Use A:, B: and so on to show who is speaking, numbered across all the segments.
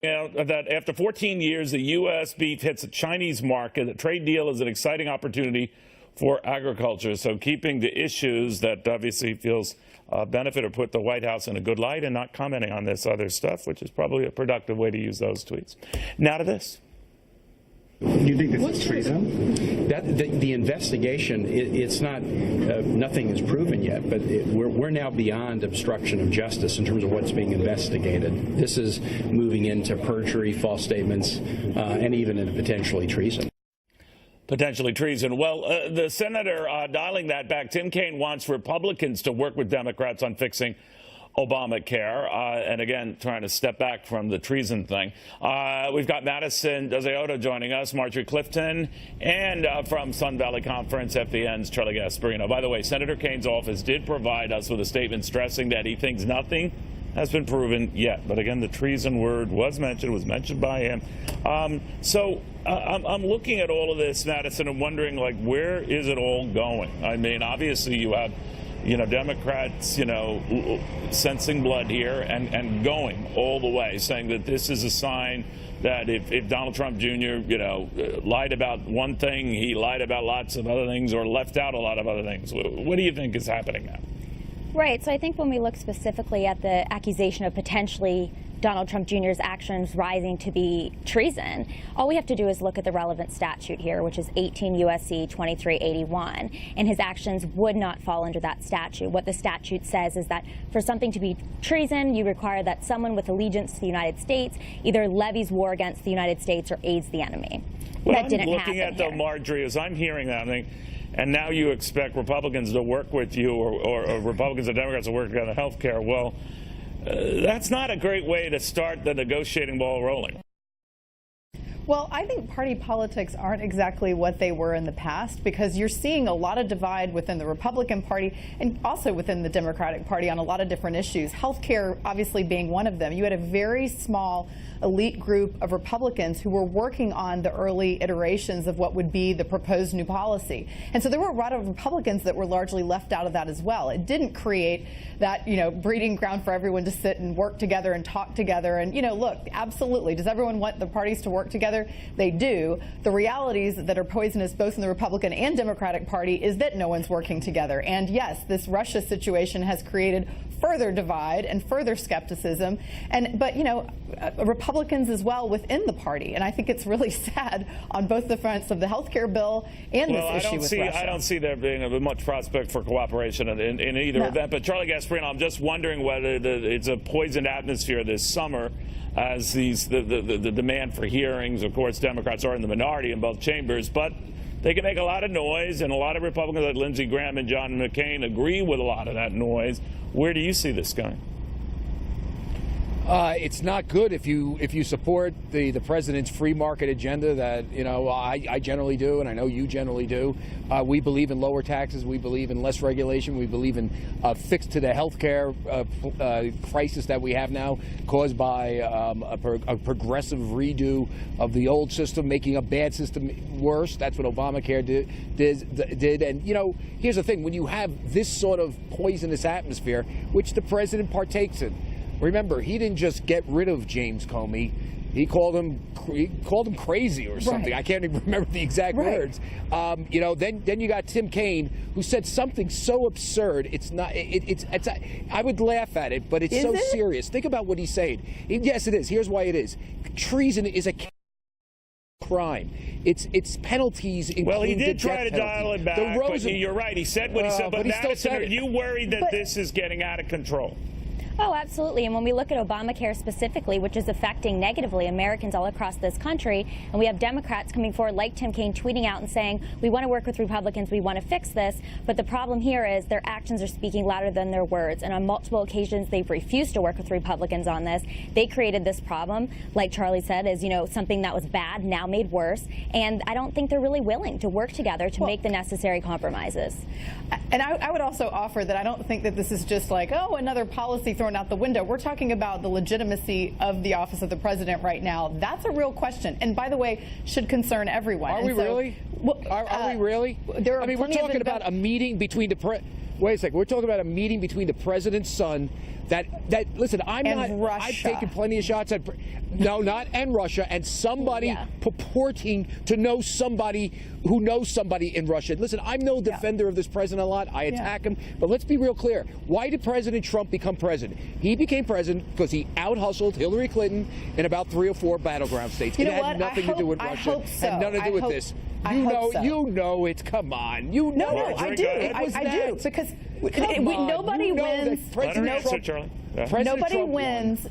A: That after 14 years, the U.S. beef hits a Chinese market. The trade deal is an exciting opportunity for agriculture. So keeping the issues that obviously feels benefit or put the White House in a good light and not commenting on this other stuff, which is probably a productive way to use those tweets. Now to this.
B: Do you think this is treason?
C: The investigation, it's not, nothing is proven yet, but we're now beyond obstruction of justice in terms of what's being investigated. This is moving into perjury, false statements, and even into potentially treason.
A: Potentially treason. Well, the senator dialing that back, Tim Kaine wants Republicans to work with Democrats on fixing Obamacare, and again, trying to step back from the treason thing. We've got Madison Gesiotto joining us, Marjorie Clifton, and from Sun Valley Conference, FNC's Charlie Gasparino. By the way, Senator Kaine's office did provide us with a statement stressing that he thinks nothing has been proven yet. But again, the treason word was mentioned by him. So I'm looking at all of this, Madison, and wondering, like, where is it all going? I mean, obviously you have Democrats, sensing blood here and going all the way, saying that this is a sign that if Donald Trump Jr., lied about one thing, he lied about lots of other things or left out a lot of other things. What do you think is happening now?
D: Right. So I think when we look specifically at the accusation of potentially Donald Trump Jr.'s actions rising to be treason, all we have to do is look at the relevant statute here, which is 18 U.S.C. 2381, and his actions would not fall under that statute. What the statute says is that for something to be treason, you require that someone with allegiance to the United States either levies war against the United States or aids the enemy.
A: Well,
D: that didn't happen
A: looking at the Marjorie, as I'm hearing that, I think, and now you expect Republicans to work with you, or Republicans and Democrats to work together on health care. Well, that's not a great way to start the negotiating ball rolling.
E: Well, I think party politics aren't exactly what they were in the past, because you're seeing a lot of divide within the Republican Party and also within the Democratic Party on a lot of different issues. Healthcare obviously being one of them. You had a very small elite group of Republicans who were working on the early iterations of what would be the proposed new policy. And so there were a lot of Republicans that were largely left out of that as well. It didn't create that, breeding ground for everyone to sit and work together and talk together. And, look, absolutely. Does everyone want the parties to work together? They do. The realities that are poisonous both in the Republican and Democratic Party is that no one's working together. And yes, this Russia situation has created further divide and further skepticism, but Republicans as well within the party. And I think it's really sad on both the fronts of the health care bill and this issue with Russia.
A: I don't see there being much prospect for cooperation in either event. But Charlie Gasparino, I'm just wondering whether it's a poisoned atmosphere this summer as the demand for hearings. Of course, Democrats are in the minority in both chambers, but they can make a lot of noise, and a lot of Republicans like Lindsey Graham and John McCain agree with a lot of that noise. Where do you see this going?
F: It's not good if you support the president's free market agenda that I generally do, and I know you generally do. We believe in lower taxes. We believe in less regulation. We believe in a fix to the health care crisis that we have now, caused by a progressive redo of the old system, making a bad system worse. That's what Obamacare did. And here's the thing: when you have this sort of poisonous atmosphere, which the president partakes in. Remember, he didn't just get rid of James Comey. He called him crazy or something. Right. I can't even remember the exact words. Then you got Tim Kaine, who said something so absurd. It's not. I would laugh at it, but it's so serious. Think about what he's saying. Yes, it is. Here's why it is. Treason is a crime. Its penalties include
A: Well, he did
F: the
A: try to
F: penalty.
A: dial it back. But you're right. He said what he said. But Madison, are you worried that this is getting out of control?
D: Oh, absolutely. And when we look at Obamacare specifically, which is affecting negatively Americans all across this country, and we have Democrats coming forward like Tim Kaine tweeting out and saying, we want to work with Republicans, we want to fix this. But the problem here is their actions are speaking louder than their words. And on multiple occasions, they've refused to work with Republicans on this. They created this problem, like Charlie said, is, something that was bad, now made worse. And I don't think they're really willing to work together to make the necessary compromises.
E: And I would also offer that I don't think that this is just like, oh, another policy thrown out the window. We're talking about the legitimacy of the office of the president right now. That's a real question. And by the way, should concern everyone.
F: Are we really? Well, are we really?
E: There are
F: we're talking about a meeting between the Wait a second. We're talking about a meeting between the president's son, that listen, I'm
E: And
F: not.
E: Russia.
F: I've taken plenty of shots at. No, not and Russia, and somebody purporting to know somebody who knows somebody in Russia. Listen, I'm no defender of this president a lot. I attack him, but let's be real clear. Why did President Trump become president? He became president because he out-hustled Hillary Clinton in about 3 or 4 battleground states. It had nothing to do with Russia, and nothing to do with this. You know it. Come on, you know.
E: No, I do. I do, because nobody wins.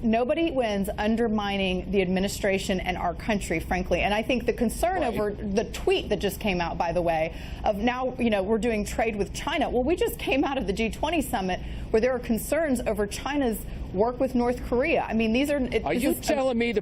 E: Nobody wins undermining the administration and our country, frankly. And I think the concern over the tweet that just came out, by the way, of now, we're doing trade with China. Well, we just came out of the G20 summit where there are concerns over China's work with North Korea. I mean, these are.
F: Are you telling me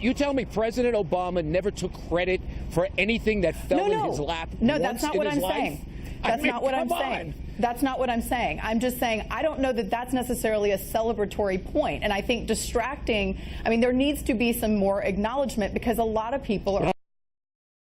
F: you tell me President Obama never took credit for anything that fell in his lap?
E: No, that's not what I'm saying. That's not what I'm saying. That's not what I'm saying. I'm just saying I don't know that that's necessarily a celebratory point. And I think distracting, there needs to be some more acknowledgement, because a lot of people are.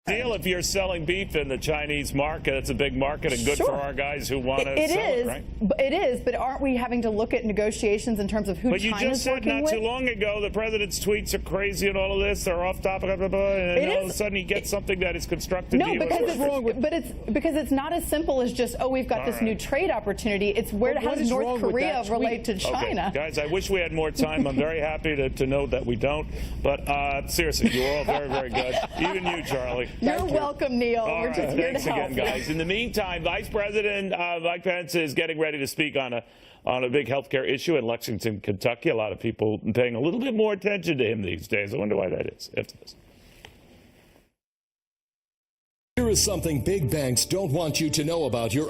A: Deal if you're selling beef in the Chinese market. It's a big market and good for our guys who want to sell it, right?
E: It is, but aren't we having to look at negotiations in terms of who China's working with? But you just said not too long ago the president's tweets are crazy and all of this. They're off topic, and all of a sudden he gets something that is constructive. No, because it's not as simple as just, we've got this new trade opportunity. It's how does North Korea relate to China?
A: Okay. Guys, I wish we had more time. I'm very happy to know that we don't. But seriously, you're all very, very good. Even you, Charlie.
E: You're welcome, Neil. We're just here to help.
A: Thanks again, guys. In the meantime, Vice President Mike Pence is getting ready to speak on a big healthcare issue in Lexington, Kentucky. A lot of people paying a little bit more attention to him these days. I wonder why that is. After this.
G: Here is something big banks don't want you to know about your